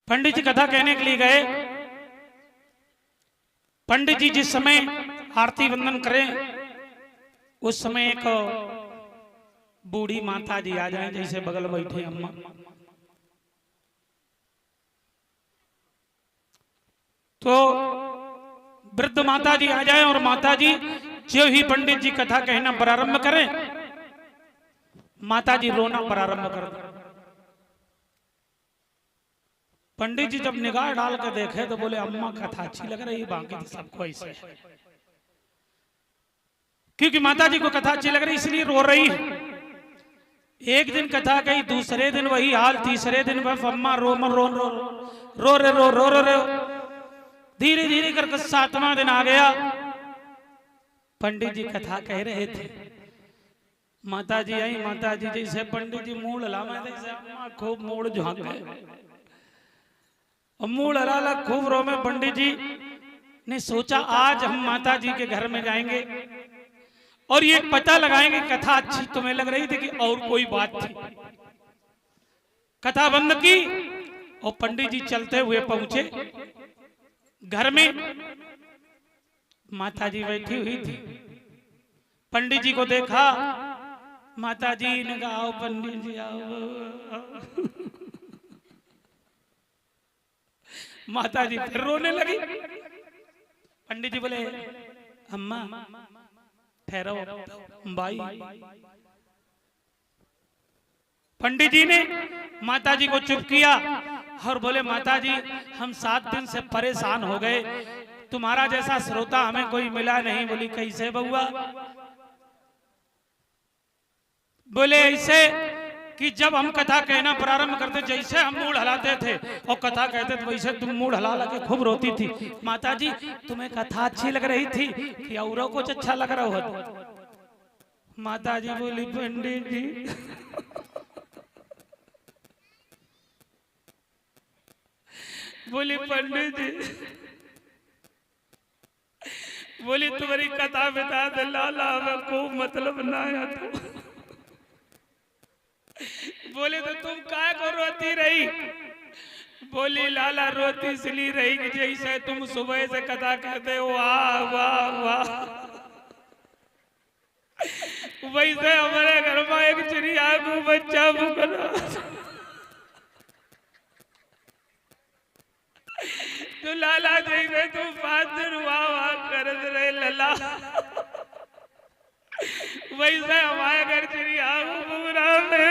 पंडित जी कथा कहने के लिए गए। पंडित जी जिस समय आरती वंदन करें उस समय एक बूढ़ी माता जी आ जाए, जैसे बगल बैठे अम्मा। तो वृद्ध माता जी आ जाए और माता जी जो ही पंडित जी कथा कहना प्रारंभ करें, माता जी रोना प्रारंभ कर दें। पंडित जी जब निगाह डाल कर देखे तो बोले अम्मा कथा अच्छी लग रही है, बाकी तो सबको ऐसे है। क्योंकि माता जी को कथा अच्छी लग रही इसलिए रो रही है। एक दिन कथा कही, दूसरे दिन वही हाल, तीसरे दिन बस अम्मा रो रो रो रो रो रो रो रो रो रो। धीरे धीरे करके 7वां दिन आ गया। पंडित जी कथा कह रहे थे, माता जी आई। माता जी जैसे पंडित जी मूड हलावे जैसे अम्मा खूब मूड झांक गए। मूड हला खूब रो में पंडित जी ने सोचा आज हम माता जी के घर में जाएंगे और ये पता लगाएंगे कथा अच्छी तुम्हें लग रही थी कि और कोई बात थी। कथा बंद की और पंडित जी चलते हुए पहुंचे घर में। माता जी बैठी हुई थी। पंडित जी को देखा, माता जी ने कहा आओ पंडित जी आओ। माता जी फिर रोने लगी। पंडित जी बोले अम्मा ठहरो भाई। पंडित जी ने माता जी को चुप किया और बोले माता जी हम 7 दिन से परेशान हो गए, तुम्हारा जैसा श्रोता हमें कोई मिला नहीं। बोली कैसे बउआ? बोले ऐसे कि जब हम कथा कहना प्रारंभ करते जैसे हम मूड हलाते थे और कथा कहते थे वैसे तुम मूड हला लगे खूब रोती थी। माता जी तुम्हें कथा अच्छी लग रही थी कि औरों कुछ अच्छा लग रहा हो? माता जी बोली पंडित जी बोली पंडित जी बोली तुम्हारी कथा बता दे लाला में खूब मतलब ना आया था। बोले तो तुम काय को रोती रही? बोली लाला रोती इसलिए रही कि जैसे तुम सुबह से कथा कहते हो वाह वाह वाह, वैसे हमारे घर में एक चिड़िया को बच्चा बुकरा। तो लाला जैसे तुम 5 दिन वाह वाह कर रहे लाला, वैसे हमारे घर चिड़िया को बुकरा में।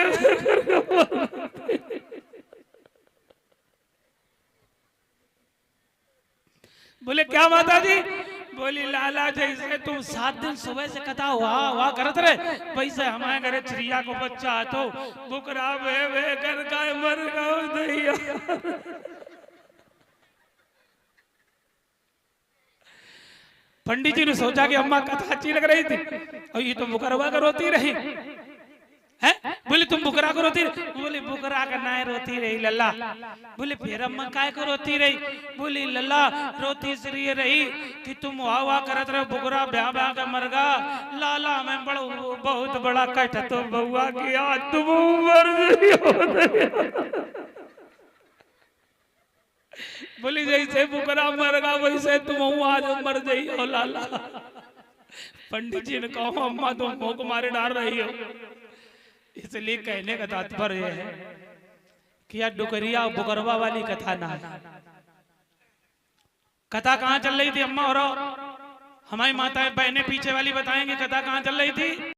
बोले क्या माता जी? बोली लाला जैसे तुम 7 दिन सुबह से कथा वाह वाह करत रहे वैसे हमारे घर चिड़िया को बच्चा तो बुकरा वे वे कर का मर गओ दैया। पंडित जी ने सोचा कि अम्मा कथा अच्छी लग रही थी और ये तो बुकरवा का रोती रही है। बोले तुम बुकरा को रोती रही? बोले बुकरा का ना रोती रही लल्ला। बोले फिर अम्मा काय को रोती रही? बोली लल्ला रोती इसलिए रही कि तुम वाह वाह करत रहे बुकरा ब्याह ब्याह का मर गा। लाला में बहुत बड़ा कष्ट तो बउआ किया तुम मर गई। बोली जैसे बुकरा मर गा वैसे तुम आज मर गई हो लाला। पंडित जी ने कहा अम्मा तुम भूख मारे डाल रही हो। इसलिए कहने का तात्पर्य है कि यह डुकरिया बुकरवा वाली कथा ना है। कथा कहाँ चल रही थी अम्मा? और हमारी माताएं बहनें पीछे वाली बताएंगे कथा कहाँ चल रही थी।